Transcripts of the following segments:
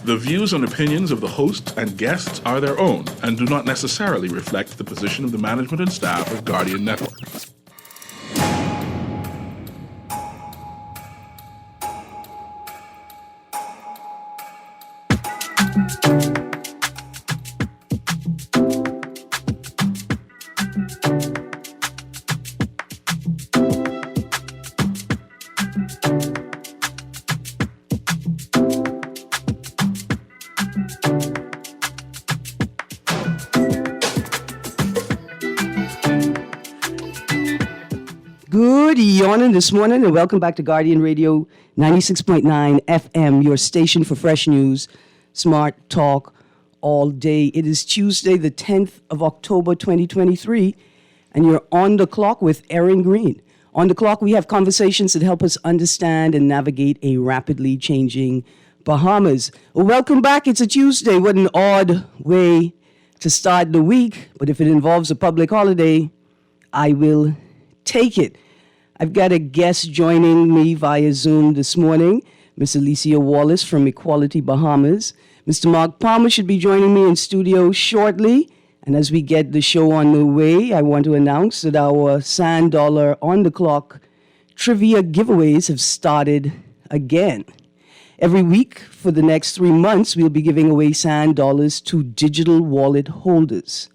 The views and opinions of the host and guests are their own and do not necessarily reflect the position of the management and staff of Guardian Network. Good morning this morning, and welcome back to Guardian Radio 96.9 FM, your station for fresh news, smart talk all day. It is Tuesday, the 10th of October, 2023, and you're on the clock with Erin Greene. On the clock, we have conversations that help us understand and navigate a rapidly changing Bahamas. Well, welcome back. It's a Tuesday. What an odd way to start the week, but if it involves a public holiday, I will take it. I've got a guest joining me via Zoom this morning, Ms. Alicia Wallace from Equality Bahamas. Mr. Mark Palmer should be joining me in studio shortly. And as we get the show on the way, I want to announce that our Sand Dollar on the Clock trivia giveaways have started again. Every week for the next 3 months, we'll be giving away Sand Dollars to digital wallet holders.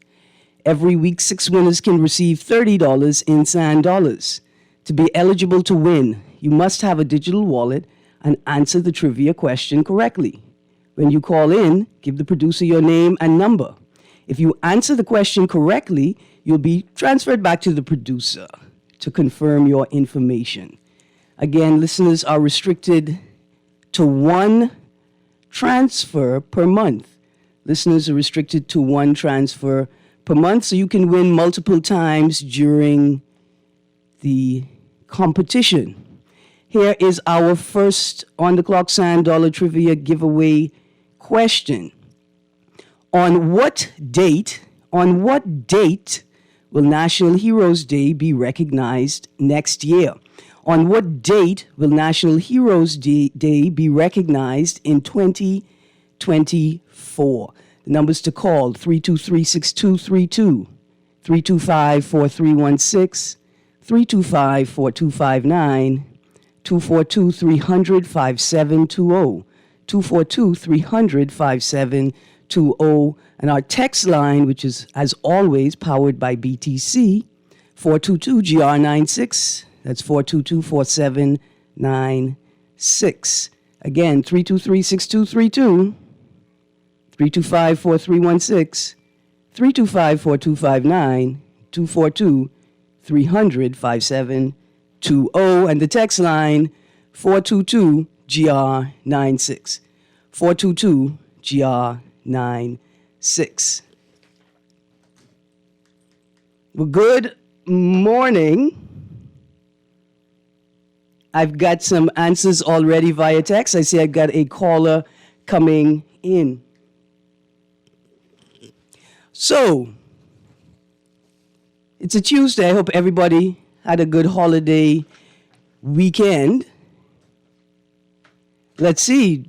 Every week, 6 winners can receive $30 in Sand Dollars. To be eligible to win, you must have a digital wallet and answer the trivia question correctly. When you call in, give the producer your name and number. If you answer the question correctly, you'll be transferred back to the producer to confirm your information. Again, listeners are restricted to one transfer per month. Listeners are restricted to one transfer per month, so you can win multiple times during the competition. Here is our first on-the-clock Sand Dollar Trivia giveaway question. On what date will National Heroes Day be recognized next year? On what date will National Heroes Day be recognized in 2024? The numbers to call, 323-6232, 325-4316, 325-4259, 242-300-5720, 242-300-5720, and our text line, which is, as always, powered by BTC, 422-GR96. That's 422-4796. Again, 323-6232, 325-4316, 325-4259, 242-300-5720, and the text line 422-GR96. 422-GR96. Well, good morning. I've got some answers already via text. I see I've got a caller coming in. So, it's a Tuesday. I hope everybody had a good holiday weekend. Let's see.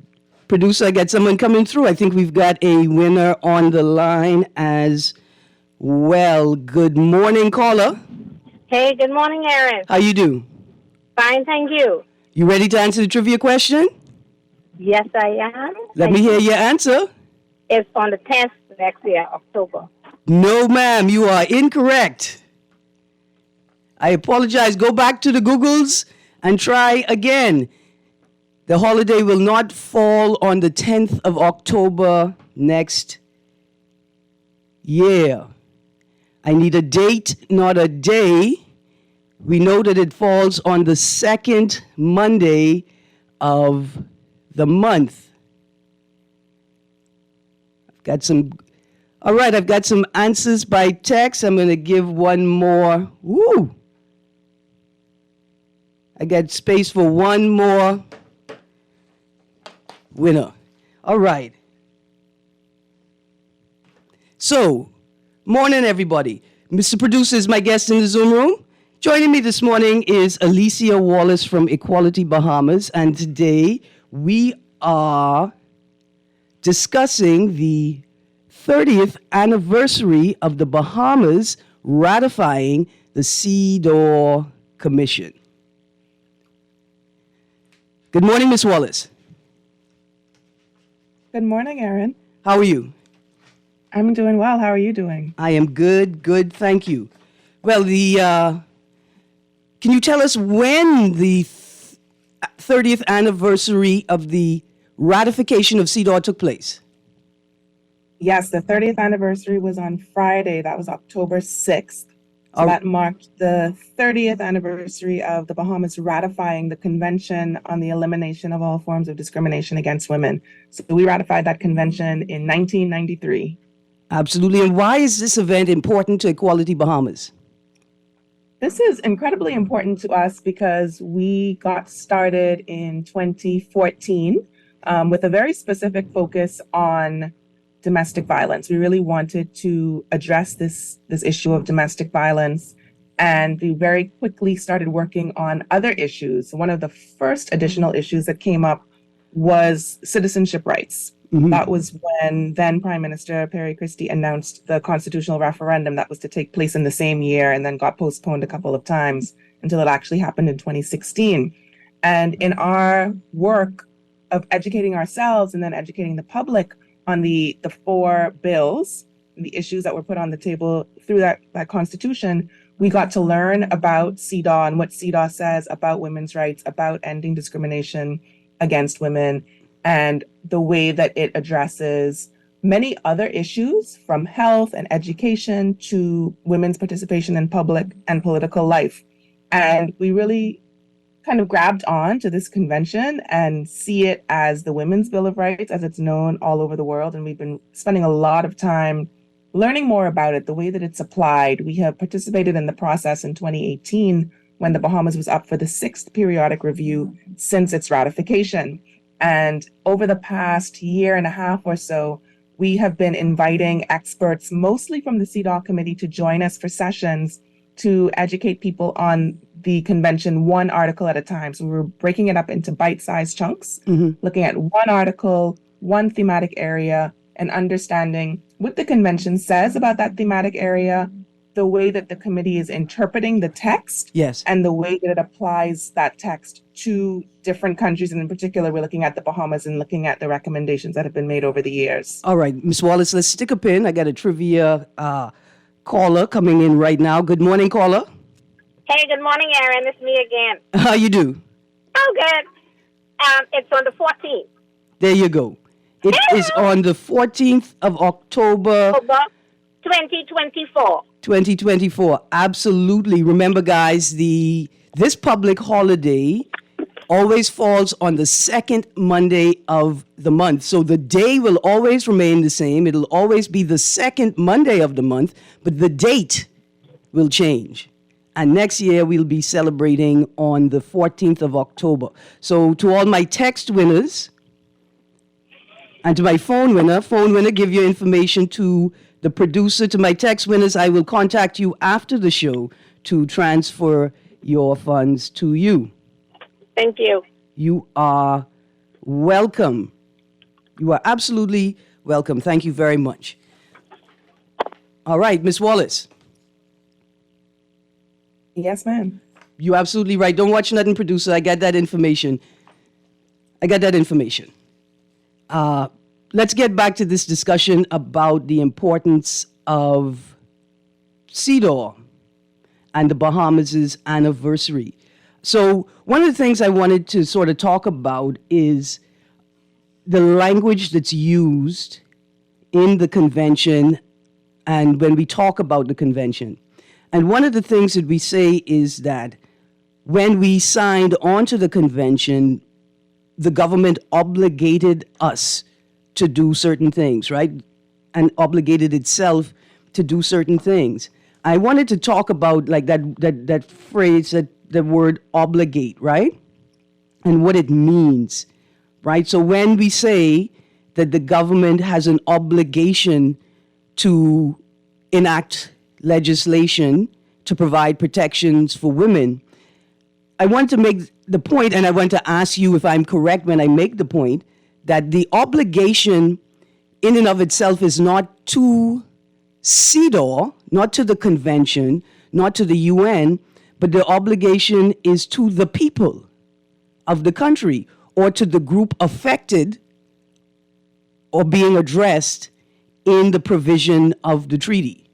Producer, I got someone coming through. I think we've got a winner on the line as well. Good morning, caller. Hey, good morning, Erin. How you do? Fine, thank you. You ready to answer the trivia question? Yes, I am. Let me hear your answer. It's on the 10th next year, October. No, ma'am, you are incorrect. I apologize. Go back to the Googles and try again. The holiday will not fall on the 10th of October next year. I need a date, not a day. We know that it falls on the second Monday of the month. All right, I've got some answers by text. I'm going to give one more. Woo! I got space for one more winner. All right. So, morning, everybody. Mr. Producer is my guest in the Zoom room. Joining me this morning is Alicia Wallace from Equality Bahamas, and today we are discussing the 30th anniversary of the Bahamas ratifying the CEDAW Commission. Good morning, Ms. Wallace. Good morning, Erin. How are you? I'm doing well. How are you doing? I am good, thank you. Well, can you tell us when the 30th anniversary of the ratification of CEDAW took place? Yes, the 30th anniversary was on Friday. That was October 6th. So that marked the 30th anniversary of the Bahamas ratifying the Convention on the Elimination of All Forms of Discrimination Against Women. So we ratified that convention in 1993. Absolutely. And why is this event important to Equality Bahamas? This is incredibly important to us because we got started in 2014 with a very specific focus on domestic violence. We really wanted to address this issue of domestic violence, and we very quickly started working on other issues. One of the first additional issues that came up was citizenship rights. Mm-hmm. That was when then Prime Minister Perry Christie announced the constitutional referendum that was to take place in the same year and then got postponed a couple of times until it actually happened in 2016. And in our work of educating ourselves and then educating the public on the four bills and the issues that were put on the table through that constitution, we got to learn about CEDAW and what CEDAW says about women's rights, about ending discrimination against women, and the way that it addresses many other issues from health and education to women's participation in public and political life. And we really kind of grabbed on to this convention and see it as the Women's Bill of Rights as it's known all over the world. And we've been spending a lot of time learning more about it, the way that it's applied. We have participated in the process in 2018 when the Bahamas was up for the 6th periodic review since its ratification. And over the past year and a half or so, we have been inviting experts, mostly from the CEDAW committee, to join us for sessions to educate people on the convention one article at a time. So we were breaking it up into bite-sized chunks, looking at one article, one thematic area, and understanding what the convention says about that thematic area, the way that the committee is interpreting the text, yes, and the way that it applies that text to different countries. And in particular, we're looking at the Bahamas and looking at the recommendations that have been made over the years. All right, Ms. Wallace, let's stick a pin. I got a trivia caller coming in right now. Good morning, caller. Hey, good morning, Erin. It's me again. How you do? Oh, good. It's on the 14th. There you go. It is on the 14th of October, 2024. 2024. Absolutely. Remember, guys, this public holiday always falls on the second Monday of the month. So the day will always remain the same. It'll always be the second Monday of the month, but the date will change. And next year, we'll be celebrating on the 14th of October. So to all my text winners and to my phone winner, give your information to the producer. To my text winners, I will contact you after the show to transfer your funds to you. Thank you. You are welcome. You are absolutely welcome. Thank you very much. All right, Ms. Wallace. Yes, ma'am. You're absolutely right. Don't watch nothing, producer. I got that information. Let's get back to this discussion about the importance of CEDAW and the Bahamas' anniversary. So one of the things I wanted to sort of talk about is the language that's used in the convention and when we talk about the convention. And one of the things that we say is that when we signed onto the convention, the government obligated us to do certain things, right? And obligated itself to do certain things. I wanted to talk about like that phrase, the word obligate, right? And what it means, right? So when we say that the government has an obligation to enact legislation to provide protections for women, I want to make the point, and I want to ask you if I'm correct when I make the point, that the obligation in and of itself is not to CEDAW, not to the convention, not to the UN, but the obligation is to the people of the country or to the group affected or being addressed in the provision of the treaty.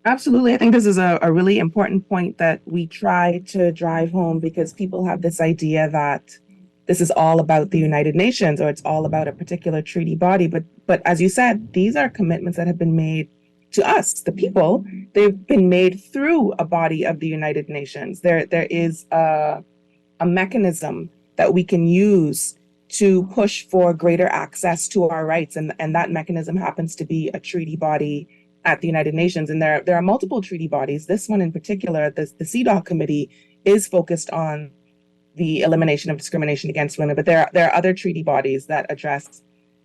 Absolutely. I think this is a really important point that we try to drive home, because people have this idea that this is all about the United Nations or it's all about a particular treaty body. But as you said, these are commitments that have been made to us, the people. They've been made through a body of the United Nations. There is a mechanism that we can use to push for greater access to our rights. And that mechanism happens to be a treaty body at the United Nations. And there are multiple treaty bodies. This one in particular, the CEDAW committee, is focused on the elimination of discrimination against women. But there are other treaty bodies that address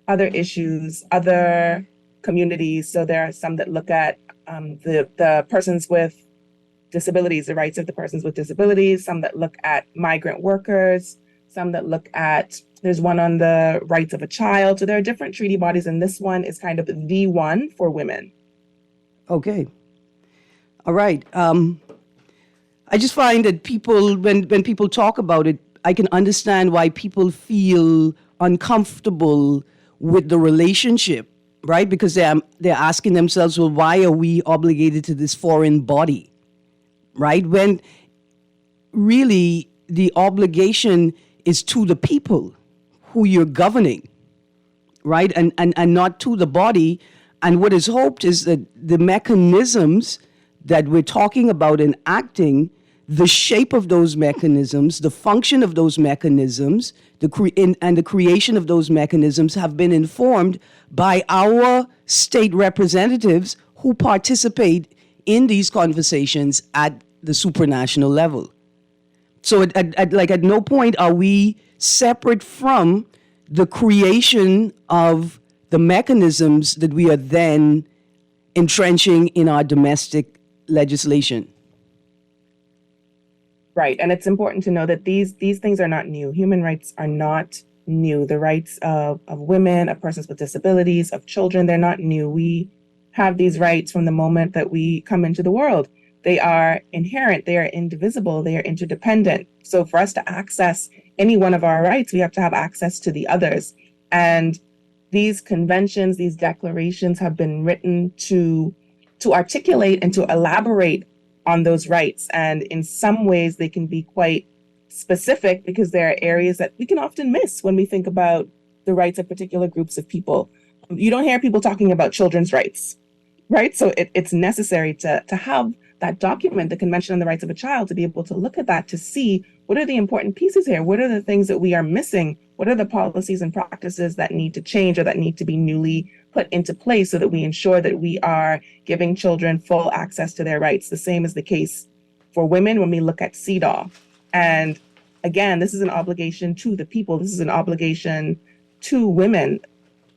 other issues, other communities. So there are some that look at the persons with disabilities, the rights of the persons with disabilities, some that look at migrant workers, some that look at, there's one on the rights of a child. So there are different treaty bodies, and this one is kind of the one for women. Okay. All right. I just find that people, when people talk about it, I can understand why people feel uncomfortable with the relationship, right? Because they're asking themselves, well, why are we obligated to this foreign body, right? When really the obligation is to the people who you're governing, right? And not to the body. And what is hoped is that the mechanisms that we're talking about and acting, the shape of those mechanisms, the function of those mechanisms, and the creation of those mechanisms have been informed by our state representatives who participate in these conversations at the supranational level. So at no point are we separate from the creation of the mechanisms that we are then entrenching in our domestic legislation. Right. And it's important to know that these things are not new. Human rights are not new. The rights of women, of persons with disabilities, of children, they're not new. We have these rights from the moment that we come into the world. They are inherent, they are indivisible, they are interdependent. So for us to access any one of our rights, we have to have access to the others. And these conventions, these declarations have been written to articulate and to elaborate on those rights. And in some ways, they can be quite specific, because there are areas that we can often miss when we think about the rights of particular groups of people. You don't hear people talking about children's rights, right? So it's necessary to have that document, the Convention on the Rights of a Child, to be able to look at that, to see what are the important pieces here? What are the things that we are missing? What are the policies and practices that need to change or that need to be newly put into place so that we ensure that we are giving children full access to their rights? The same is the case for women when we look at CEDAW. And again, this is an obligation to the people. This is an obligation to women.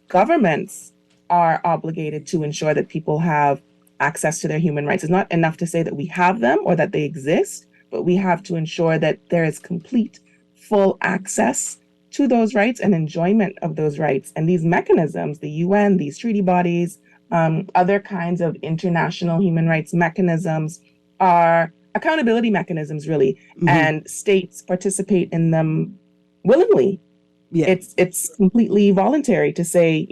Governments are obligated to ensure that people have access to their human rights. It's not enough to say that we have them or that they exist, but we have to ensure that there is complete, full access to those rights and enjoyment of those rights. And these mechanisms, the UN, these treaty bodies, other kinds of international human rights mechanisms, are accountability mechanisms, really. Mm-hmm. And states participate in them willingly. Yeah. It's completely voluntary to say,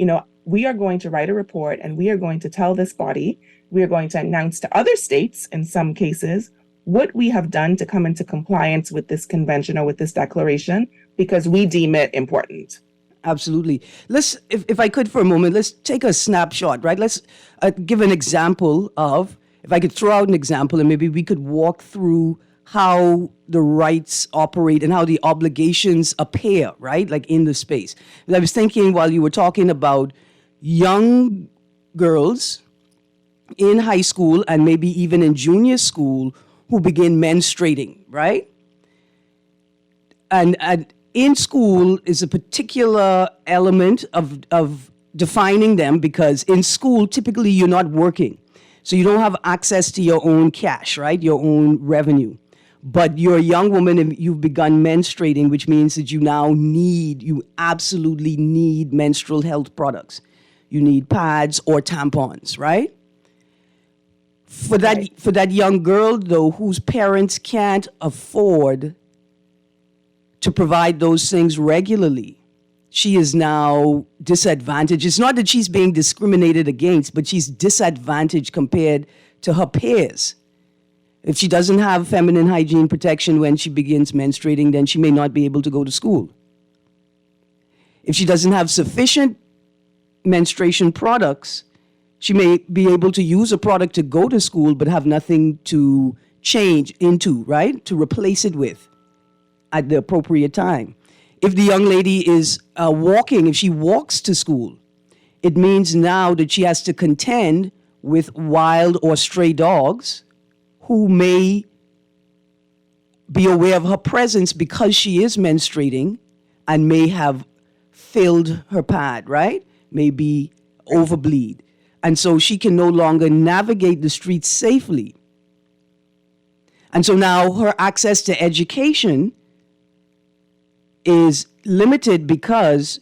we are going to write a report and we are going to tell this body, we are going to announce to other states, in some cases, what we have done to come into compliance with this convention or with this declaration, because we deem it important. Absolutely. Let's, if I could for a moment, let's take a snapshot, right? Let's give an example of, if I could throw out an example, and maybe we could walk through how the rights operate and how the obligations appear, right? Like in the space. I was thinking while you were talking about young girls in high school and maybe even in junior school who begin menstruating, right? And in school is a particular element of defining them, because in school, typically you're not working. So you don't have access to your own cash, right? Your own revenue. But you're a young woman and you've begun menstruating, which means that you absolutely need menstrual health products. You need pads or tampons, right? For that young girl, though, whose parents can't afford to provide those things regularly, she is now disadvantaged. It's not that she's being discriminated against, but she's disadvantaged compared to her peers. If she doesn't have feminine hygiene protection when she begins menstruating, then she may not be able to go to school. If she doesn't have sufficient menstruation products, she may be able to use a product to go to school but have nothing to change into, right? To replace it with at the appropriate time. If the young lady is if she walks to school, it means now that she has to contend with wild or stray dogs who may be aware of her presence because she is menstruating and may have filled her pad, right? May be overbleed. And so she can no longer navigate the streets safely. And so now her access to education is limited because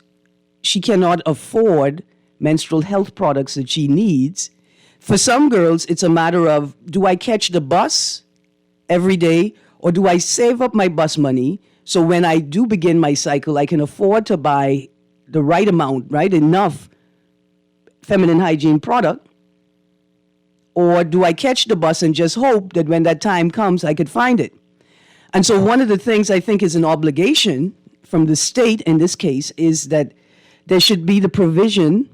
she cannot afford menstrual health products that she needs. For some girls, it's a matter of, do I catch the bus every day or do I save up my bus money so when I do begin my cycle, I can afford to buy the right amount, right? Enough feminine hygiene product? Or do I catch the bus and just hope that when that time comes, I could find it? And so one of the things I think is an obligation from the state in this case is that there should be the provision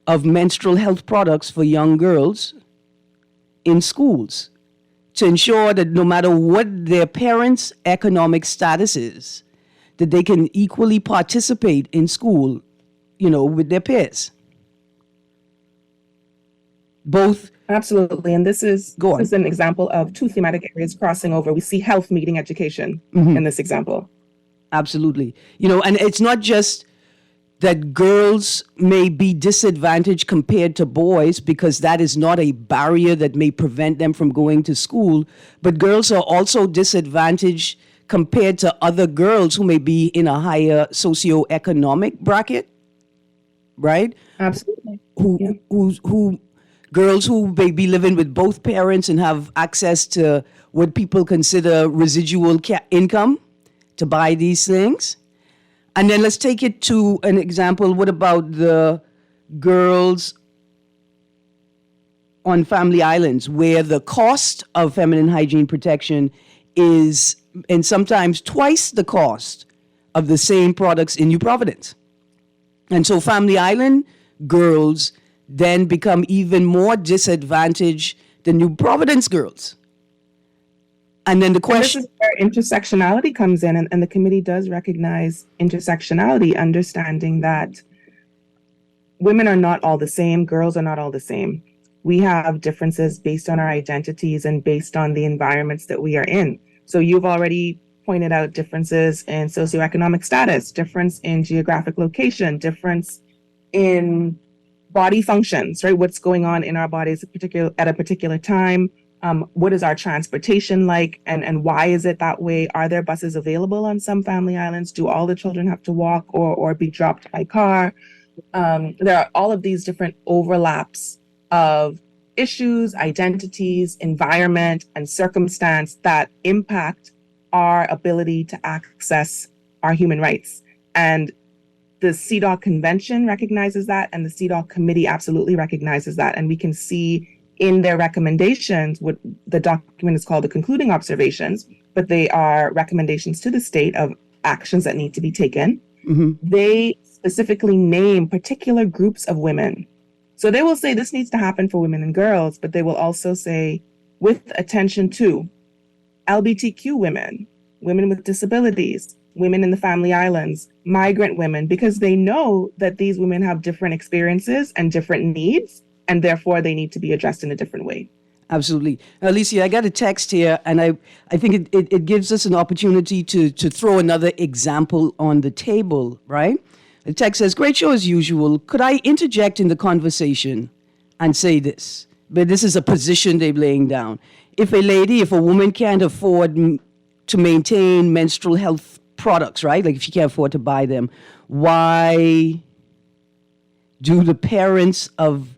of menstrual health products for young girls in schools to ensure that no matter what their parents' economic status is, that they can equally participate in school, with their peers. Both. Absolutely. And this is an example of two thematic areas crossing over. We see health meeting education in this example. Absolutely. And it's not just that girls may be disadvantaged compared to boys because that is not a barrier that may prevent them from going to school, but girls are also disadvantaged compared to other girls who may be in a higher socioeconomic bracket, right? Absolutely. Who girls who may be living with both parents and have access to what people consider residual income to buy these things. And then let's take it to an example. What about the girls on family islands where the cost of feminine hygiene protection is, and sometimes twice the cost of the same products in New Providence? And so family island girls then become even more disadvantaged than New Providence girls. And then the question... And this is where intersectionality comes in, and the committee does recognize intersectionality, understanding that women are not all the same, girls are not all the same. We have differences based on our identities and based on the environments that we are in. So you've already pointed out differences in socioeconomic status, difference in geographic location, difference in body functions, right? What's going on in our bodies at a particular time. What is our transportation like, and why is it that way? Are there buses available on some family islands? Do all the children have to walk or be dropped by car? There are all of these different overlaps of issues, identities, environment, and circumstance that impact our ability to access our human rights. And the CEDAW Convention recognizes that, and the CEDAW Committee absolutely recognizes that. And we can see in their recommendations, what the document is called the concluding observations, but they are recommendations to the state of actions that need to be taken. Mm-hmm. They specifically name particular groups of women. So they will say this needs to happen for women and girls, but they will also say with attention to LGBTQ women, women with disabilities, women in the family islands, migrant women, because they know that these women have different experiences and different needs, and therefore they need to be addressed in a different way. Absolutely. Alicia, I got a text here, and I think it gives us an opportunity to throw another example on the table, right? The text says, great show as usual. Could I interject in the conversation and say this? But this is a position they're laying down. If a woman can't afford to maintain menstrual health products, right? Like if you can't afford to buy them, why do the parents of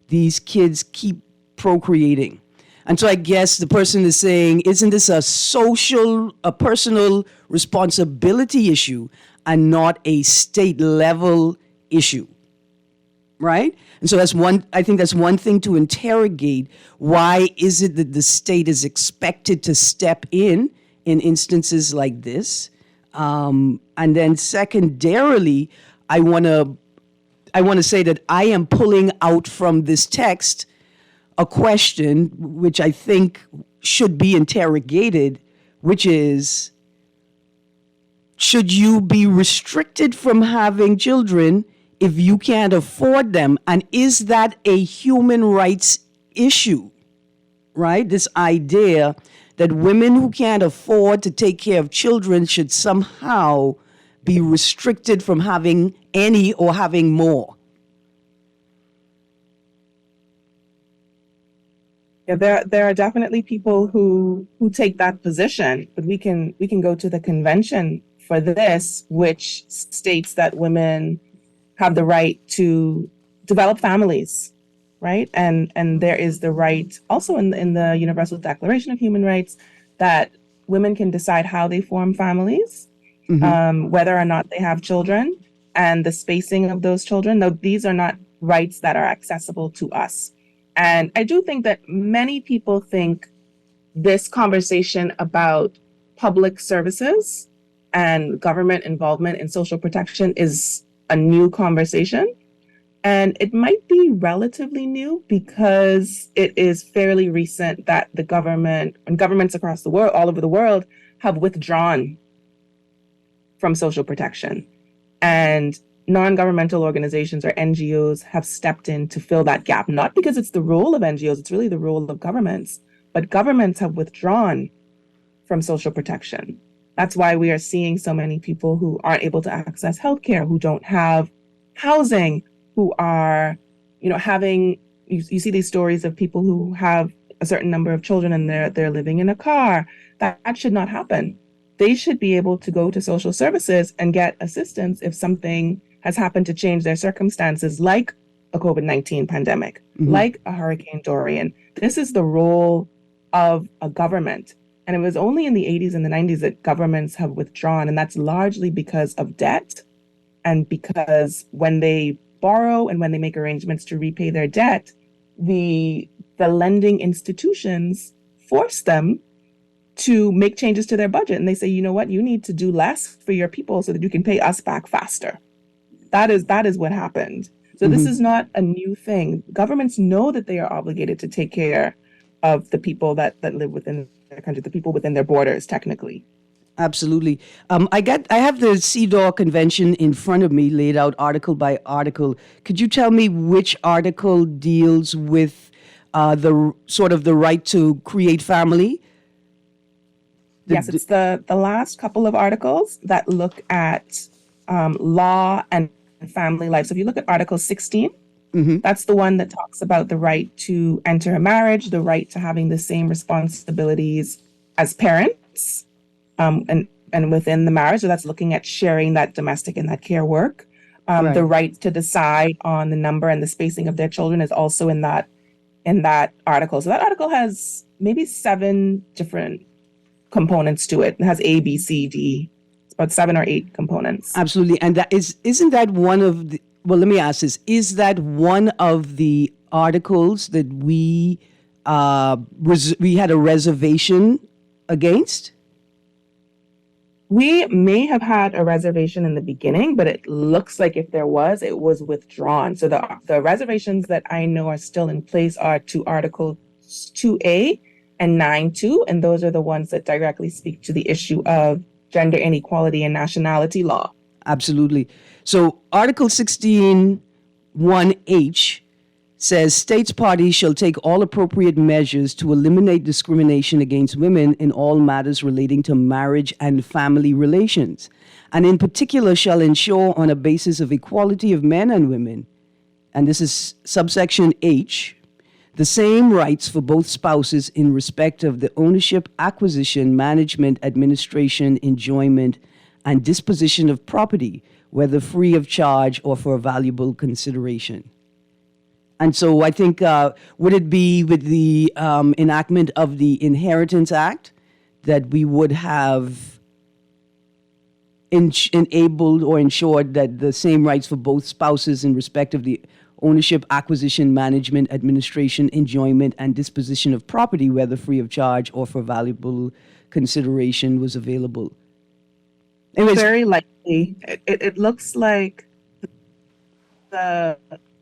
these kids keep procreating? And so I guess the person is saying, isn't this a personal responsibility issue and not a state level issue? Right? And so I think that's one thing to interrogate. Why is it that the state is expected to step in instances like this? And then secondarily, I want to say that I am pulling out from this text a question which I think should be interrogated, which is, should you be restricted from having children if you can't afford them? And is that a human rights issue, right? This idea that women who can't afford to take care of children should somehow be restricted from having any or having more. Yeah, there are definitely people who take that position, but we can go to the convention for this, which states that women have the right to develop families, right? And there is the right also in the Universal Declaration of Human Rights that women can decide how they form families, whether or not they have children, and the spacing of those children. Though these are not rights that are accessible to us. And I do think that many people think this conversation about public services and government involvement in social protection is a new conversation. And it might be relatively new because it is fairly recent that the government and governments across the world, all over the world, have withdrawn from social protection. And non-governmental organizations or NGOs have stepped in to fill that gap, not because it's the role of NGOs, it's really the role of governments, but governments have withdrawn from social protection. That's why we are seeing so many people who aren't able to access healthcare, who don't have housing, who are, having, you see these stories of people who have a certain number of children and they're living in a car. That should not happen. They should be able to go to social services and get assistance if something has happened to change their circumstances, like a COVID-19 pandemic, like a Hurricane Dorian. This is the role of a government. And it was only in the 80s and the 90s that governments have withdrawn. And that's largely because of debt and because when they borrow and when they make arrangements to repay their debt, the lending institutions force them to make changes to their budget. And they say, you know what, you need to do less for your people so that you can pay us back faster. That is what happened. So this is not a new thing. Governments know that they are obligated to take care of the people that live within their country, the people within their borders, technically. Absolutely. I have the CEDAW convention in front of me, laid out article by article. Could you tell me which article deals with the right to create family? Yes, it's the last couple of articles that look at law and family life. So if you look at Article 16, that's the one that talks about the right to enter a marriage, the right to having the same responsibilities as parents, and within the marriage. So that's looking at sharing that domestic and that care work. Right. The right to decide on the number and the spacing of their children is also in that article. So that article has maybe 7 different components to it. It has A, B, C, D. It's about 7 or 8 components. Absolutely. And isn't that one of the, well, let me ask this. Is that one of the articles that we had a reservation against? We may have had a reservation in the beginning, but it looks like if there was, it was withdrawn. So the reservations that I know are still in place are to Article 2A and 9.2, and those are the ones that directly speak to the issue of gender inequality and nationality law. Absolutely. So Article 16, 1H says states parties shall take all appropriate measures to eliminate discrimination against women in all matters relating to marriage and family relations, and in particular shall ensure on a basis of equality of men and women, and this is subsection H, the same rights for both spouses in respect of the ownership, acquisition, management, administration, enjoyment, and disposition of property, whether free of charge or for a valuable consideration. And so I think, would it be with the enactment of the Inheritance Act that we would have enabled or ensured that the same rights for both spouses in respect of the ownership, acquisition, management, administration, enjoyment, and disposition of property, whether free of charge or for valuable consideration, was available? Anyways, Very likely. It looks like the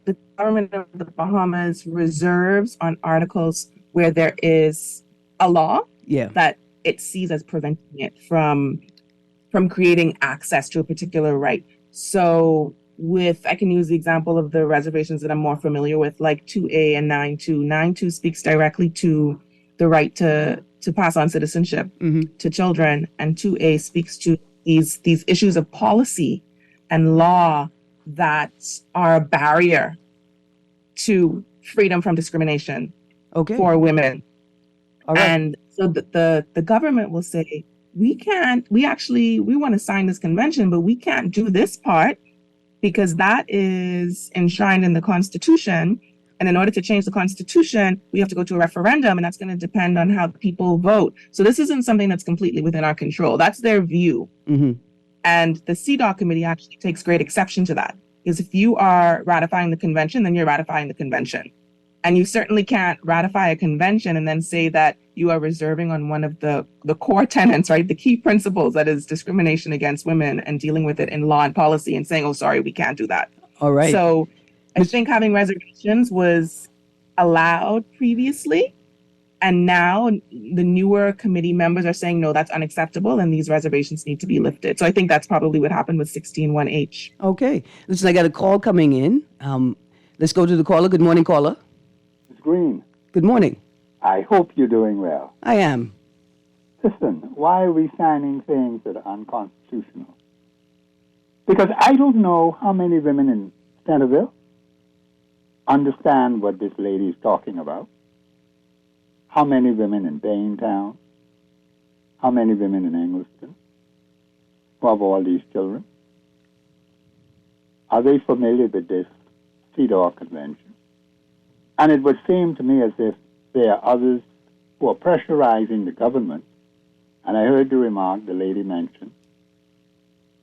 the government of the Bahamas reserves on articles where there is a law yeah. that it sees as preventing it from creating access to a particular right. So I can use the example of the reservations that I'm more familiar with, like 2A and 9.2. 9.2 speaks directly to the right to pass on citizenship to children, and 2A speaks to these issues of policy and law that are a barrier to freedom from discrimination for women. All right. And so the government will say, we want to sign this convention, but we can't do this part because that is enshrined in the Constitution. And in order to change the Constitution, we have to go to a referendum, and that's going to depend on how people vote. So this isn't something that's completely within our control. That's their view. And the CEDAW committee actually takes great exception to that. Because if you are ratifying the convention, then you're ratifying the convention. And you certainly can't ratify a convention and then say that you are reserving on one of the core tenets, right? The key principles, that is discrimination against women, and dealing with it in law and policy, and saying, oh, sorry, we can't do that. All right. So I think having reservations was allowed previously. And now the newer committee members are saying, no, that's unacceptable, and these reservations need to be lifted. So I think that's probably what happened with 16(1)H. Okay. Listen, I got a call coming in. Let's go to the caller. Good morning, caller. It's Greene. Good morning. I hope you're doing well. I am. Listen, why are we signing things that are unconstitutional? Because I don't know how many women in Centerville understand what this lady is talking about. How many women in Baintown? How many women in Engliston who have all these children? Are they familiar with this CEDAW convention? And it would seem to me as if there are others who are pressurizing the government. And I heard the remark the lady mentioned,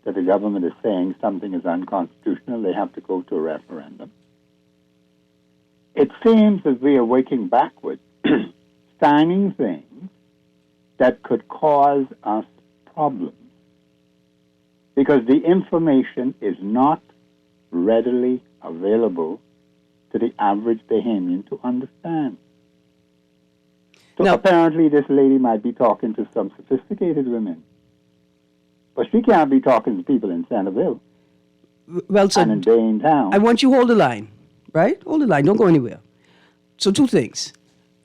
that the government is saying something is unconstitutional, they have to go to a referendum. It seems that we are working backwards, signing things that could cause us problems because the information is not readily available to the average Bahamian to understand. So Now, apparently this lady might be talking to some sophisticated women, but she can't be talking to people in Centerville well, so and in Baintown. I want you to hold the line, right? Hold the line. Don't go anywhere. So two things.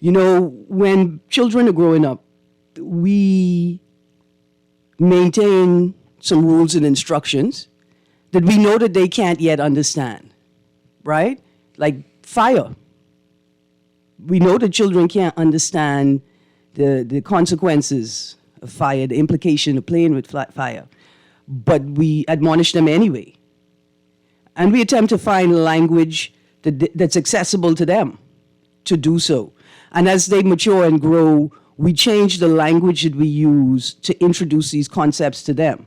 You know, when children are growing up, we maintain some rules and instructions that we know that they can't yet understand, right? Like fire. We know that children can't understand the consequences of fire, the implication of playing with fire, but we admonish them anyway. And we attempt to find language that's accessible to them to do so. And as they mature and grow, we change the language that we use to introduce these concepts to them.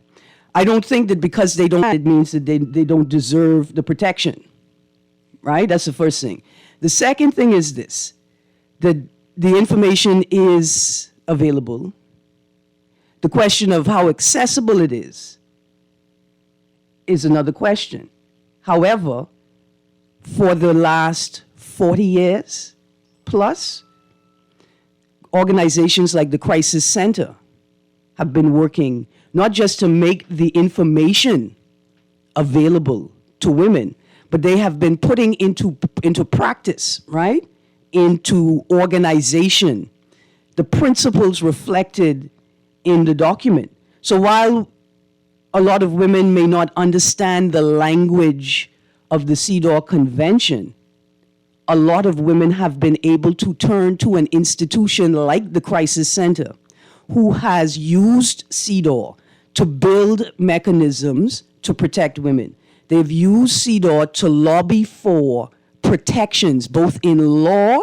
I don't think that because they don't, it means that they don't deserve the protection, right? That's the first thing. The second thing is this, that the information is available. The question of how accessible it is another question. However, for the last 40 years plus, organizations like the Crisis Center have been working not just to make the information available to women, but they have been putting into practice, right? Into organization, the principles reflected in the document. So while a lot of women may not understand the language of the CEDAW Convention, a lot of women have been able to turn to an institution like the Crisis Center, who has used CEDAW to build mechanisms to protect women. They've used CEDAW to lobby for protections, both in law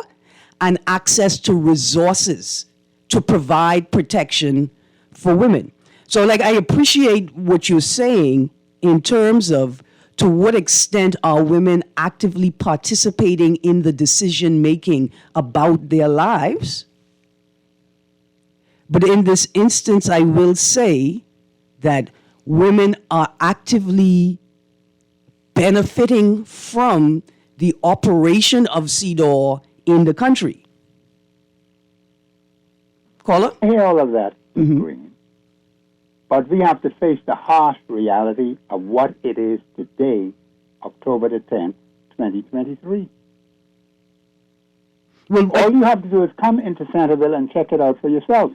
and access to resources to provide protection for women. So, like, I appreciate what you're saying in terms of to what extent are women actively participating in the decision making about their lives. But in this instance, I will say that women are actively benefiting from the operation of CEDAW in the country. Caller? I hear all of that, Greene. But we have to face the harsh reality of what it is today, October the 10th, 2023. Well, All you have to do is come into Centerville and check it out for yourself.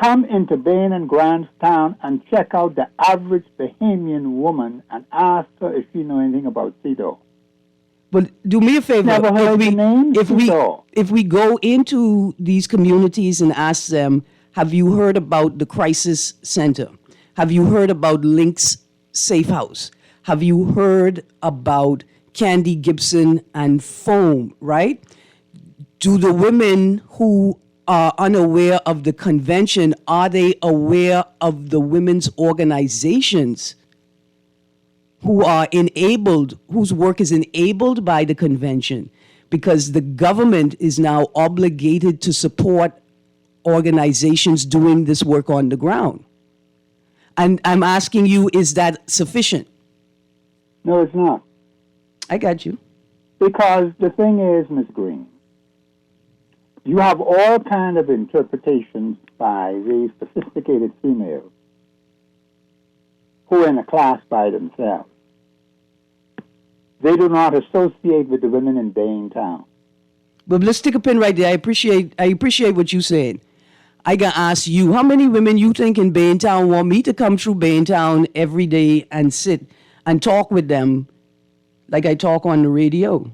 Come into Bain and Grantstown and check out the average Bahamian woman and ask her if she knows anything about CEDAW. But do me a favor. Never heard the name CEDAW. If we go into these communities and ask them, have you heard about the Crisis Center? Have you heard about Link's Safe House? Have you heard about Candy Gibson and Foam, right? Do the women who are unaware of the convention, are they aware of the women's organizations who are enabled, whose work is enabled by the convention? Because the government is now obligated to support organizations doing this work on the ground. And I'm asking you, is that sufficient? No, it's not. I got you. Because the thing is, Ms. Greene, you have all kind of interpretations by these sophisticated females who are in a class by themselves. They do not associate with the women in Baintown. But let's stick a pin right there. I appreciate what you said. I gotta ask you, how many women you think in Baintown want me to come through Baintown every day and sit and talk with them like I talk on the radio?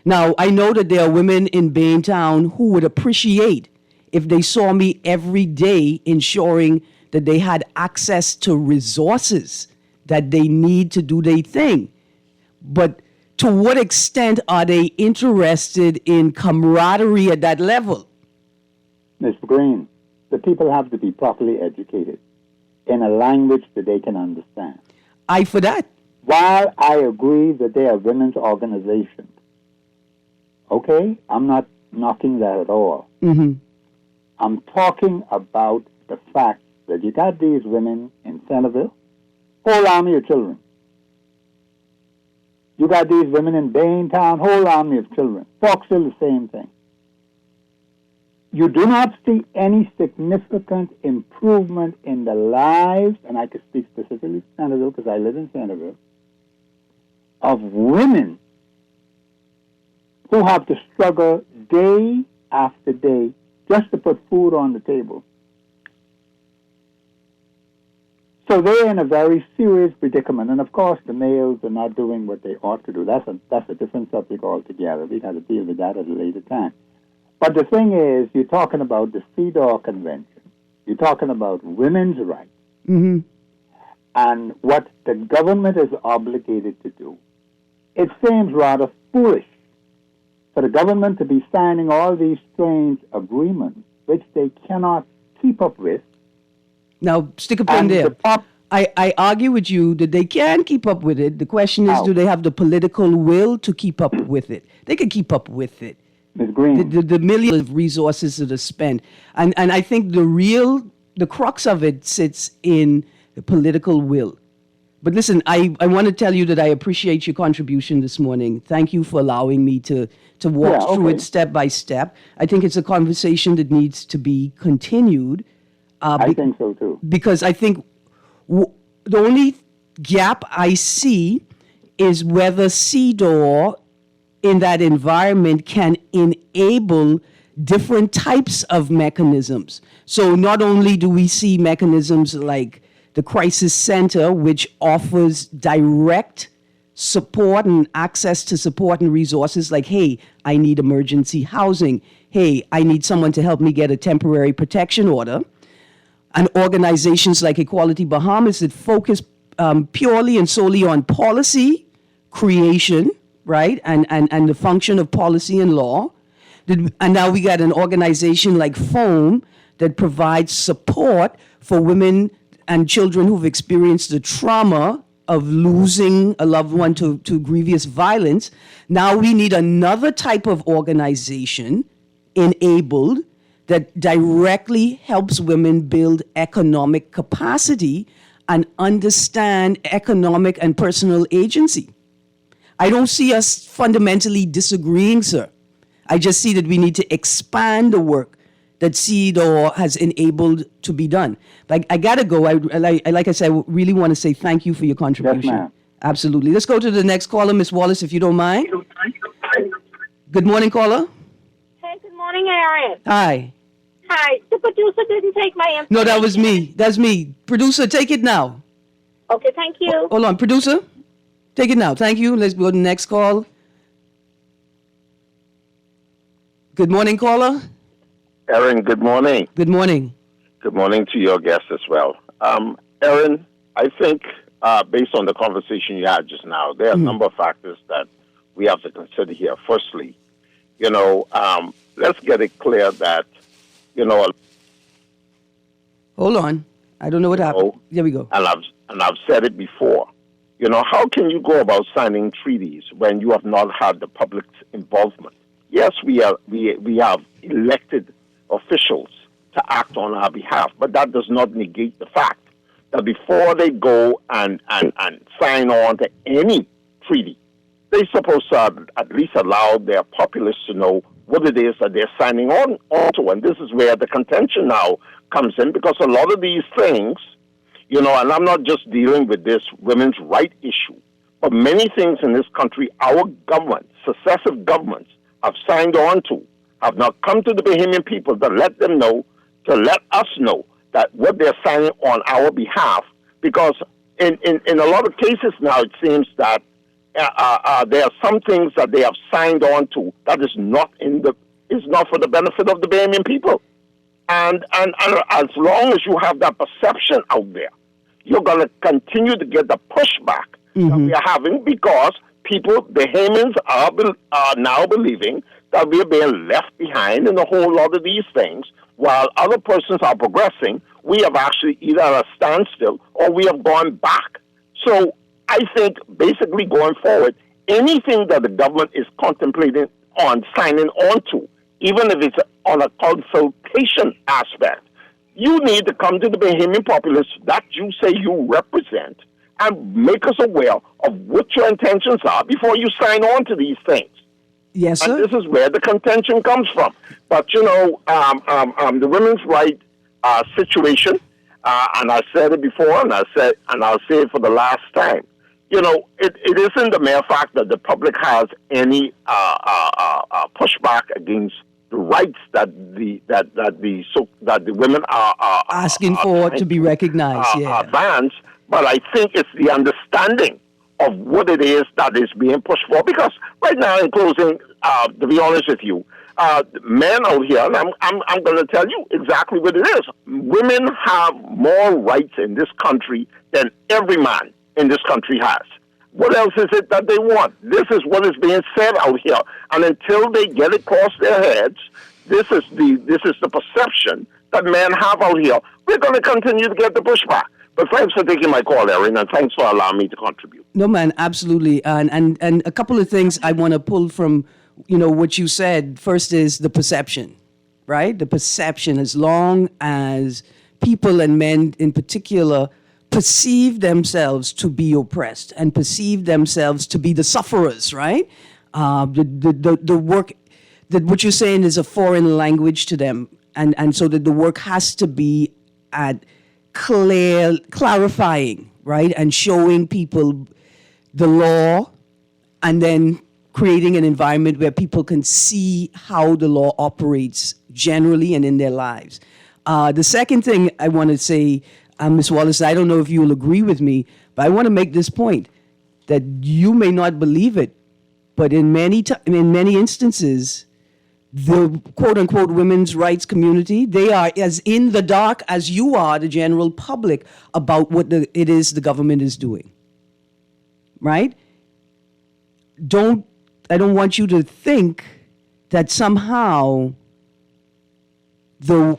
Now, I know that there are women in Baintown who would appreciate if they saw me every day ensuring that they had access to resources that they need to do their thing. But to what extent are they interested in camaraderie at that level? Ms. Greene, the people have to be properly educated in a language that they can understand. I for that. While I agree that they are women's organizations, okay, I'm not knocking that at all. I'm talking about the fact that you got these women in Centerville, whole army of children. You got these women in Baintown, whole army of children. Foxville, the same thing. You do not see any significant improvement in the lives, and I can speak specifically to Centerville because I live in Centerville, of women who have to struggle day after day just to put food on the table. So they're in a very serious predicament. And of course, the males are not doing what they ought to do. That's a different subject altogether. We got to deal with that at a later time. But the thing is, you're talking about the CEDAW Convention. You're talking about women's rights. And what the government is obligated to do. It seems rather foolish for the government to be signing all these strange agreements which they cannot keep up with. Now, stick a pin there. I argue with you that they can keep up with it. The question is, do they have the political will to keep up with it? They can keep up with it. Ms. Greene. The millions of resources that are spent. And I think the crux of it sits in the political will. But listen, I want to tell you that I appreciate your contribution this morning. Thank you for allowing me to walk through it step by step. I think it's a conversation that needs to be continued. I think so too. Because I think the only gap I see is whether CEDAW in that environment can enable different types of mechanisms. So not only do we see mechanisms like the Crisis Center, which offers direct support and access to support and resources like, hey, I need emergency housing. Hey, I need someone to help me get a temporary protection order. And organizations like Equality Bahamas that focus purely and solely on policy creation, right? And the function of policy and law. And now we got an organization like FOAM that provides support for women and children who've experienced the trauma of losing a loved one to grievous violence. Now we need another type of organization enabled that directly helps women build economic capacity and understand economic and personal agency. I don't see us fundamentally disagreeing, sir. I just see that we need to expand the work that CEDAW has enabled to be done. Like, I gotta go. Like I said, I really want to say thank you for your contribution. Yes, ma'am. Absolutely. Let's go to the next caller, Ms. Wallace, if you don't mind. Good morning, caller. Hey, good morning, Erin. Hi. Hi. The producer didn't take my information. No, that was me. That's me. Producer, take it now. Okay, thank you. Hold on, producer. Take it now. Thank you. Let's go to the next call. Good morning, caller. Erin, good morning. Good morning. Good morning to your guest as well. Erin, I think based on the conversation you had just now, there are a number of factors that we have to consider here. Firstly, let's get it clear that, Hold on. I don't know what happened. There we go. and I've said it before. How can you go about signing treaties when you have not had the public's involvement? Yes, we have elected officials to act on our behalf, but that does not negate the fact that before they go and sign on to any treaty, they're supposed to at least allow their populace to know what it is that they're signing on to. And this is where the contention now comes in, because a lot of these things, and I'm not just dealing with this women's right issue, but many things in this country, our government, successive governments, have signed on to, have not come to the Bahamian people to let us know that what they're signing on our behalf, because in a lot of cases now it seems that there are some things that they have signed on to that is not for the benefit of the Bahamian people. And as long as you have that perception out there, you're going to continue to get the pushback that we are having, because people, Bahamians, are now believing that we are being left behind in a whole lot of these things, while other persons are progressing. We have actually either at a standstill or we have gone back. So I think basically going forward, anything that the government is contemplating on signing on to, even if it's on a consultation aspect, you need to come to the Bahamian populace that you say you represent and make us aware of what your intentions are before you sign on to these things. Yes, sir. And this is where the contention comes from. But, the women's right situation, and I said it before, and I'll say it for the last time, it isn't the mere fact that the public has any pushback against the rights that the women are asking for to be recognized. Advanced, but I think it's the understanding of what it is that is being pushed for. Because right now, in closing, to be honest with you, men out here, and I'm going to tell you exactly what it is. Women have more rights in this country than every man in this country has. What else is it that they want? This is what is being said out here, and until they get it across their heads, this is the perception that men have out here. We're going to continue to get the pushback. But thanks for taking my call, Erin, and thanks for allowing me to contribute. No, man, absolutely. And a couple of things I want to pull from, what you said. First is the perception, right? The perception, as long as people and men in particular perceive themselves to be oppressed and perceive themselves to be the sufferers, right? The work, that what you're saying is a foreign language to them. And so that the work has to be at clarifying, right? And showing people the law, and then creating an environment where people can see how the law operates generally and in their lives. The second thing I want to say, Ms. Wallace, I don't know if you'll agree with me, but I want to make this point. that you may not believe it, but in many instances, the quote unquote women's rights community, they are as in the dark as you are, the general public, about what it is the government is doing. Right? I don't want you to think that somehow the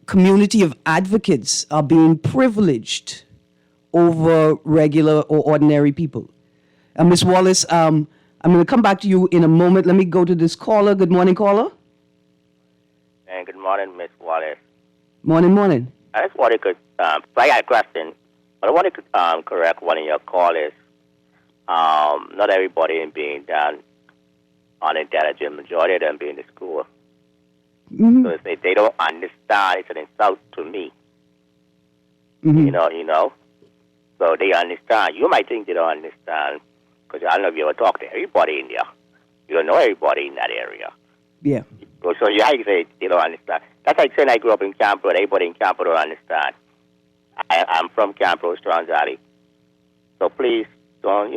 community of advocates are being privileged over regular or ordinary people. Ms. Wallace, I'm going to come back to you in a moment. Let me go to this caller. Good morning, caller. And good morning, Ms. Wallace. Morning. I just wanted to, I got a question, but I wanted to correct one of your callers. Not everybody being done unintelligent, majority of them being in school. Mm-hmm. So they don't understand, it's an insult to me. Mm-hmm. You know. So they understand. You might think they don't understand, because I don't know if you ever talk to everybody in there. You don't know everybody in that area. Yeah. So you have to say they don't understand. That's like saying I grew up in Camp Road. Everybody in Camp Road don't understand. I'm from Camp Road, Strong Valley. So please don't,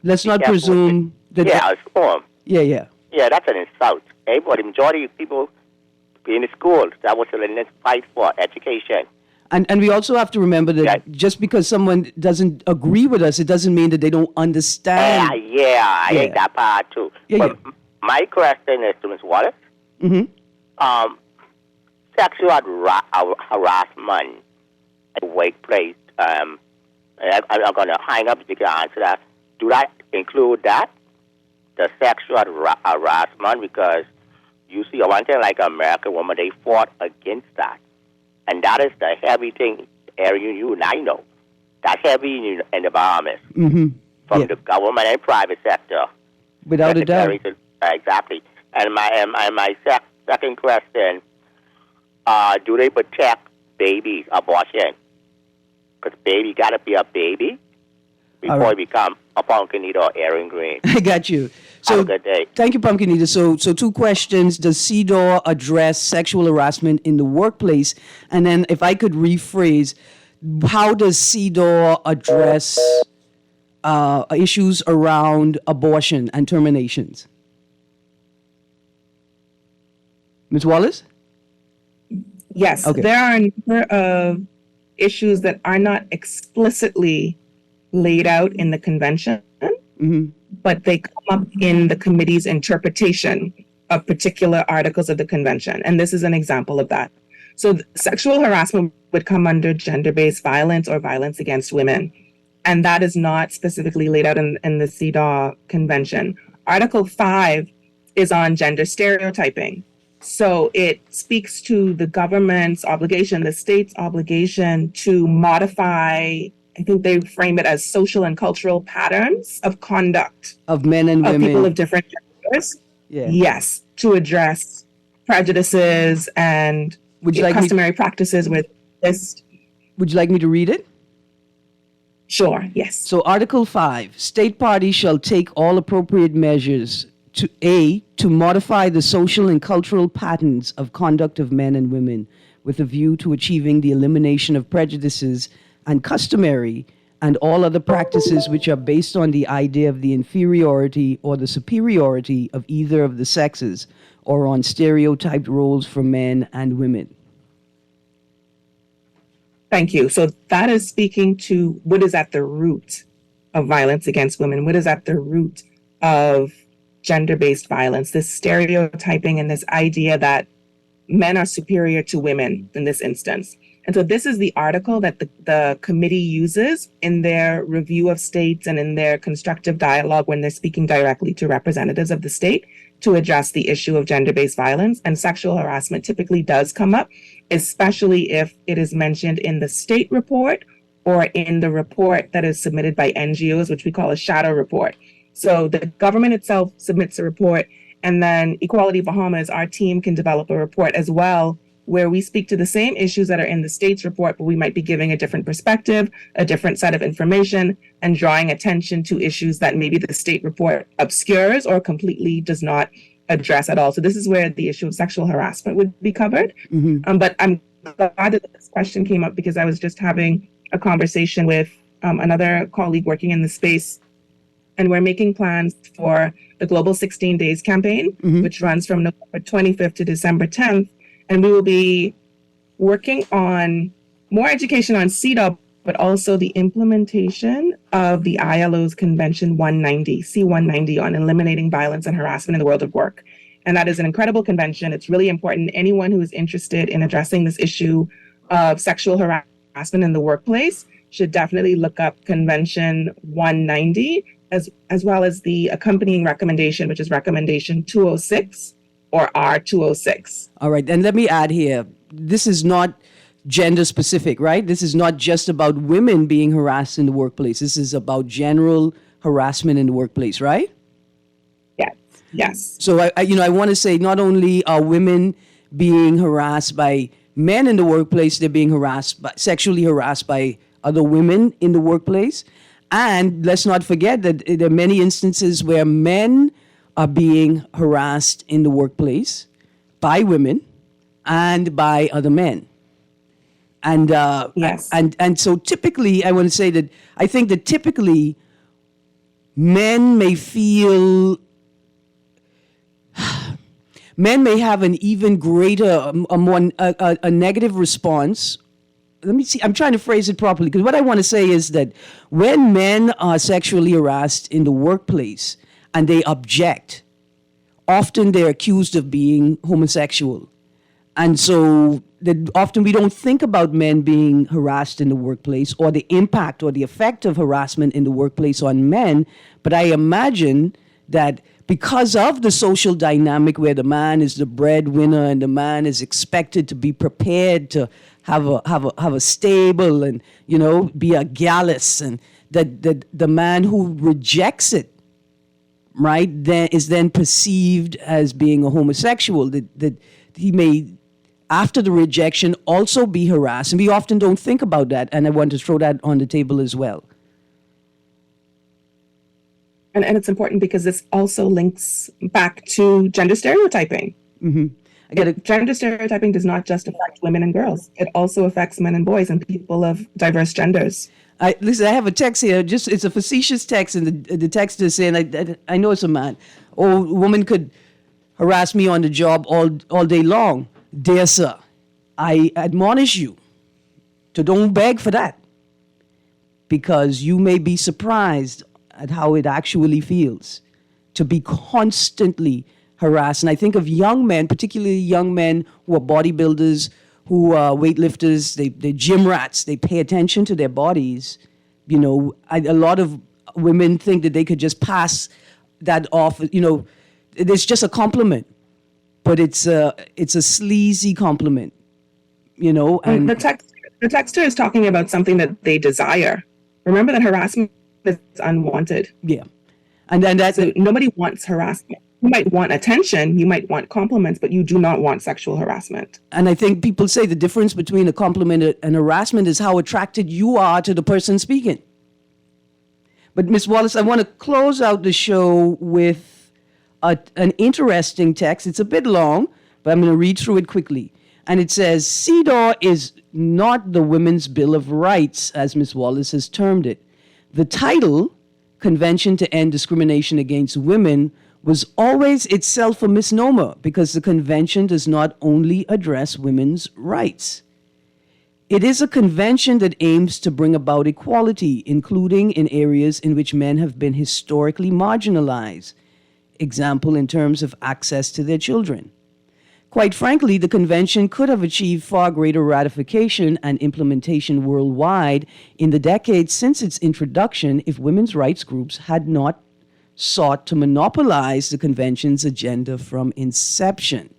Let's not presume that. Yeah, it's form. Yeah. Yeah, that's an insult. Everybody, majority of people in the school, that was the let's fight for education. And we also have to remember that just because someone doesn't agree with us, it doesn't mean that they don't understand. I hate that part too. But my question is to Ms. Wallace. Mm-hmm. Sexual harassment at the workplace. I'm going to hang up because I answer that. Do that include that? The sexual harassment? Because you see, one thing like American women, they fought against that. And that is the heavy thing, Erin, you and I know. That's heavy in the environment. Mm-hmm. From the government and private sector. Without a doubt. Exactly. And my second question, do they protect babies, abortion? Because baby got to be a baby before it become a pumpkin eater or Erin Greene. I got you. So, have a good day. Thank you, Pumpkin Eater. So two questions. Does CDOR address sexual harassment in the workplace? And then if I could rephrase, how does CDOR address issues around abortion and terminations? Ms. Wallace? Yes, Okay. there are a number of issues that are not explicitly laid out in the convention, but they come up in the committee's interpretation of particular articles of the convention. And this is an example of that. So sexual harassment would come under gender-based violence or violence against women. And that is not specifically laid out in the CEDAW convention. Article 5 is on gender stereotyping. So it speaks to the government's obligation, the state's obligation to modify, I think they frame it as social and cultural patterns of conduct of men and of women. people of different genders. Yeah. Yes, to address prejudices and customary practices with this. Would you like me to read it? Sure, yes. So Article 5, state parties shall take all appropriate measures to modify the social and cultural patterns of conduct of men and women with a view to achieving the elimination of prejudices and customary and all other practices which are based on the idea of the inferiority or the superiority of either of the sexes or on stereotyped roles for men and women. Thank you. So that is speaking to what is at the root of violence against women, what is at the root of gender-based violence, this stereotyping and this idea that men are superior to women in this instance. And so this is the article that the committee uses in their review of states and in their constructive dialogue when they're speaking directly to representatives of the state to address the issue of gender-based violence. And sexual harassment typically does come up, especially if it is mentioned in the state report or in the report that is submitted by NGOs, which we call a shadow report. So the government itself submits a report, and then Equality Bahamas, our team, can develop a report as well, where we speak to the same issues that are in the state's report, but we might be giving a different perspective, a different set of information, and drawing attention to issues that maybe the state report obscures or completely does not address at all. So this is where the issue of sexual harassment would be covered. But I'm glad that this question came up because I was just having a conversation with another colleague working in the space, and we're making plans for the Global 16 Days campaign, which runs from November 25th to December 10th. And we will be working on more education on CEDAW, but also the implementation of the ILO's Convention 190, C190, on eliminating violence and harassment in the world of work. And that is an incredible convention. It's really important. Anyone who is interested in addressing this issue of sexual harassment in the workplace should definitely look up Convention 190, as well as the accompanying recommendation, which is Recommendation 206 or R206. All right. And let me add here, this is not gender specific, right? This is not just about women being harassed in the workplace. This is about general harassment in the workplace, right? Yes. Yes. So I want to say not only are women being harassed by men in the workplace, they're being sexually harassed by other women in the workplace. And let's not forget that there are many instances where men are being harassed in the workplace by women and by other men. And yes. And so typically, I want to say that I think that typically men may have an even greater, a negative response. Let me see, I'm trying to phrase it properly, because what I want to say is that when men are sexually harassed in the workplace and they object, often they're accused of being homosexual. And so often we don't think about men being harassed in the workplace or the impact or the effect of harassment in the workplace on men. But I imagine that because of the social dynamic where the man is the breadwinner and the man is expected to be prepared to have a stable and, be a gallus, and that the man who rejects it, right, then is then perceived as being a homosexual, that he may, after the rejection, also be harassed. And we often don't think about that. And I want to throw that on the table as well. And it's important because this also links back to gender stereotyping. Mm-hmm. Gender stereotyping does not just affect women and girls. It also affects men and boys and people of diverse genders. Listen, I have a text here. It's a facetious text, and the text is saying, I know it's a man. A woman could harass me on the job all day long. Dear sir, I admonish you to don't beg for that, because you may be surprised at how it actually feels to be constantly harassed. And I think of young men, particularly young men who are bodybuilders, who are weightlifters, they're gym rats, they pay attention to their bodies. A lot of women think that they could just pass that off. It's just a compliment, but it's a sleazy compliment, And the texter is talking about something that they desire. Remember that harassment is unwanted. Yeah. And then so nobody wants harassment. You might want attention, you might want compliments, but you do not want sexual harassment. And I think people say the difference between a compliment and harassment is how attracted you are to the person speaking. But Ms. Wallace, I want to close out the show with an interesting text. It's a bit long, but I'm going to read through it quickly. And it says, CEDAW is not the Women's Bill of Rights, as Ms. Wallace has termed it. The title, Convention to End Discrimination Against Women, was always itself a misnomer, because the convention does not only address women's rights. It is a convention that aims to bring about equality, including in areas in which men have been historically marginalized. Example, in terms of access to their children. Quite frankly, the convention could have achieved far greater ratification and implementation worldwide in the decades since its introduction if women's rights groups had not sought to monopolize the convention's agenda from inception.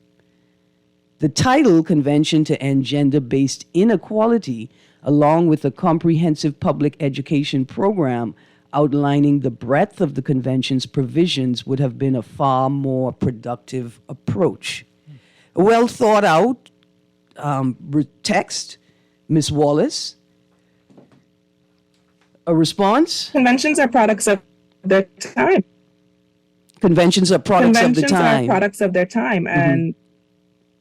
The title, Convention to End Gender-Based Inequality, along with a comprehensive public education program outlining the breadth of the convention's provisions, would have been a far more productive approach. A well thought out text, Ms. Wallace. A response? Conventions are products of their time. Conventions are products of the time. Conventions are products of their time. Mm-hmm.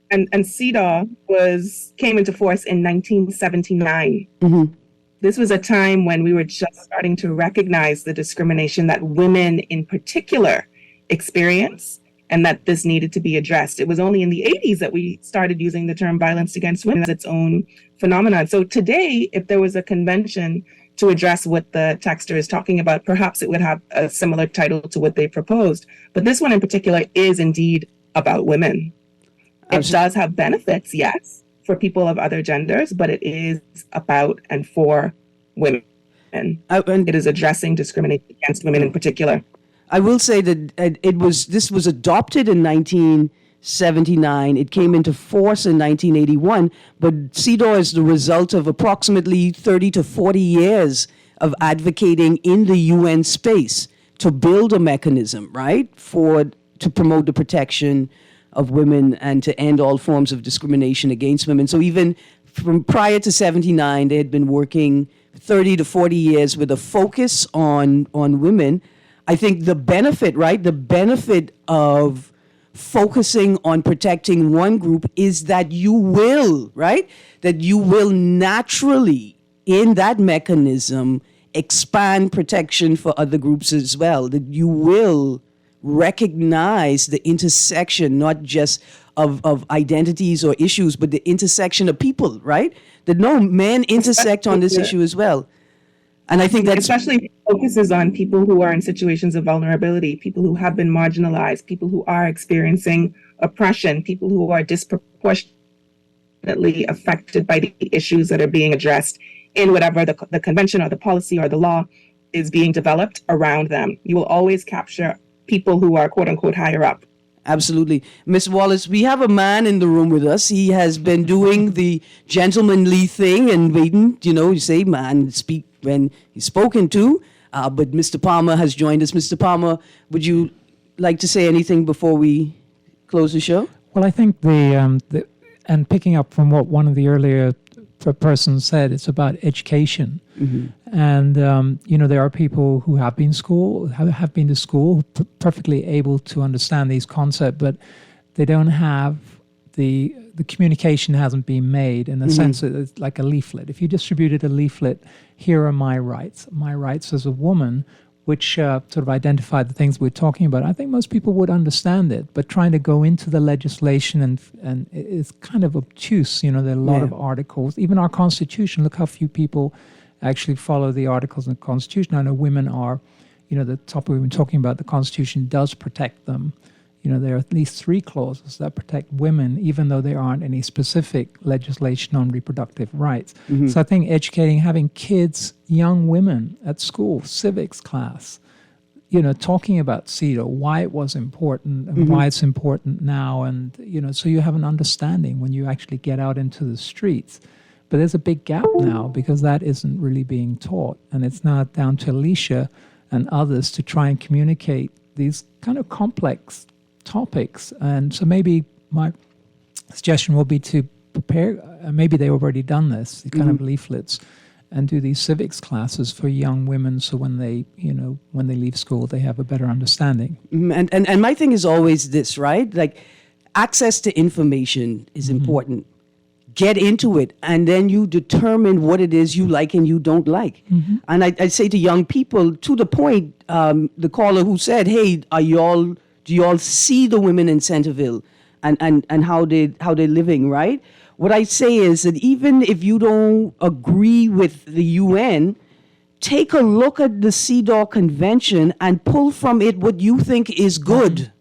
And CEDAW came into force in 1979. Mm-hmm. This was a time when we were just starting to recognize the discrimination that women in particular experience, and that this needed to be addressed. It was only in the 80s that we started using the term violence against women as its own phenomenon. So today, if there was a convention to address what the texter is talking about, perhaps it would have a similar title to what they proposed. But this one in particular is indeed about women. It does have benefits, yes, for people of other genders, but it is about and for women. It is addressing discrimination against women in particular. I will say that this was adopted in 1979. It came into force in 1981, but CEDAW is the result of approximately 30 to 40 years of advocating in the UN space to build a mechanism, right, to promote the protection of women and to end all forms of discrimination against women. So even from prior to 79, they had been working 30 to 40 years with a focus on women. I think the benefit, right, the benefit of focusing on protecting one group is that you will, right, that you will naturally, in that mechanism, expand protection for other groups as well, that you will recognize the intersection, not just of identities or issues, but the intersection of people, right? That no, men intersect on this issue as well. And I think that especially focuses on people who are in situations of vulnerability, people who have been marginalized, people who are experiencing oppression, people who are disproportionately affected by the issues that are being addressed in whatever the convention or the policy or the law is being developed around them. You will always capture people who are quote unquote higher up. Absolutely. Ms. Wallace, we have a man in the room with us. He has been doing the gentlemanly thing and waiting, you say man speak when he's spoken to. But Mr. Palmer has joined us. Mr. Palmer, would you like to say anything before we close the show? Well, I think and picking up from what one of the earlier persons said, it's about education. Mm-hmm. And, there are people who have been to school, perfectly able to understand these concepts, but they don't have the communication hasn't been made in the sense that it's like a leaflet. If you distributed a leaflet, here are my rights as a woman, which sort of identified the things we're talking about, I think most people would understand it. But trying to go into the legislation and it's kind of obtuse. There are a lot of articles. Even our Constitution, look how few people actually follow the articles in the Constitution. I know women are, the topic we've been talking about, the Constitution does protect them. There are at least 3 clauses that protect women, even though there aren't any specific legislation on reproductive rights. Mm-hmm. So I think educating, having kids, young women at school, civics class, talking about CEDAW, why it was important and why it's important now. And, so you have an understanding when you actually get out into the streets. But there's a big gap now because that isn't really being taught. And it's now down to Alicia and others to try and communicate these kind of complex topics. And so maybe my suggestion will be to prepare, maybe they've already done this, the kind of leaflets, and do these civics classes for young women so when they leave school, they have a better understanding. And my thing is always this, right? Like, access to information is important. Get into it, and then you determine what it is you like and you don't like. And I say to young people, to the point, the caller who said, hey, do y'all see the women in Centerville and how they're living, right? What I say is that even if you don't agree with the UN, take a look at the CEDAW Convention and pull from it what you think is good.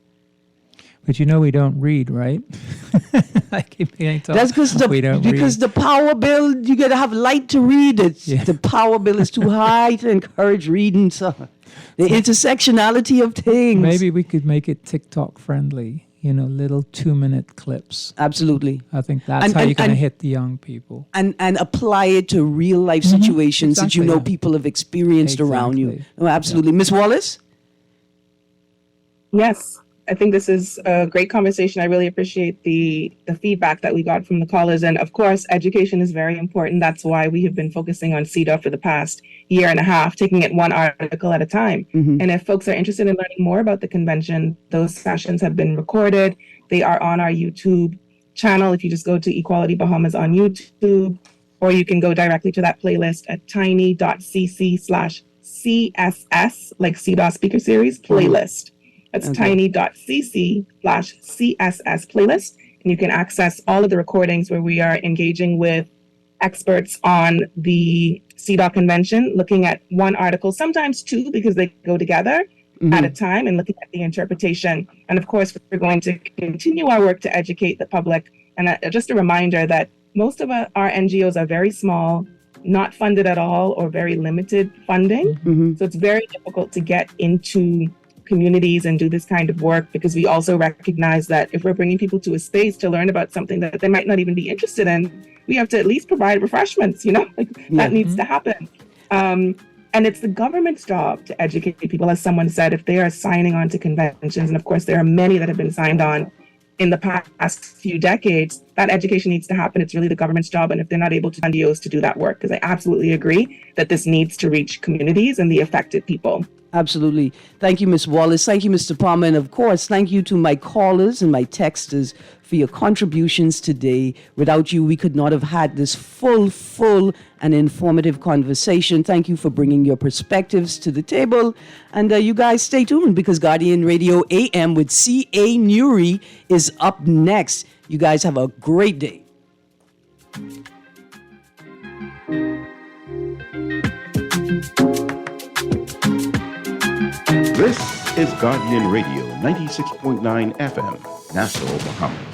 But we don't read, right? I keep being told. That's because the power bill, you got to have light to read it. Yeah. The power bill is too high to encourage reading. So the intersectionality of things. Maybe we could make it TikTok friendly. Little 2-minute clips. Absolutely. I think that's how you're going to hit the young people. And apply it to real life situations that people have experienced around you. Oh, absolutely. Ms. Wallace? Yes. I think this is a great conversation. I really appreciate the feedback that we got from the callers. And of course, education is very important. That's why we have been focusing on CEDAW for the past year and a half, taking it one article at a time. And if folks are interested in learning more about the convention, those sessions have been recorded. They are on our YouTube channel. If you just go to Equality Bahamas on YouTube, or you can go directly to that playlist at tiny.cc/CSS, like CDAW speaker series playlist. That's tiny.cc/CSS playlist. And you can access all of the recordings where we are engaging with experts on the CDAW convention, looking at one article, sometimes two, because they go together at a time, and looking at the interpretation. And of course, we're going to continue our work to educate the public. And just a reminder that most of our NGOs are very small, not funded at all, or very limited funding. So it's very difficult to get into communities and do this kind of work, because we also recognize that if we're bringing people to a space to learn about something that they might not even be interested in, we have to at least provide refreshments, that needs to happen. And it's the government's job to educate people, as someone said, if they are signing on to conventions. And of course, there are many that have been signed on in the past few decades. That education needs to happen. It's really the government's job. And if they're not able to, NGOs to do that work, because I absolutely agree that this needs to reach communities and the affected people. Absolutely. Thank you, Ms. Wallace. Thank you, Mr. Palmer. And of course, thank you to my callers and my texters for your contributions today. Without you, we could not have had this full and informative conversation. Thank you for bringing your perspectives to the table. And you guys stay tuned, because Guardian Radio AM with C.A. Nuri is up next. You guys have a great day. This is Guardian Radio 96.9 FM, Nassau, Bahamas.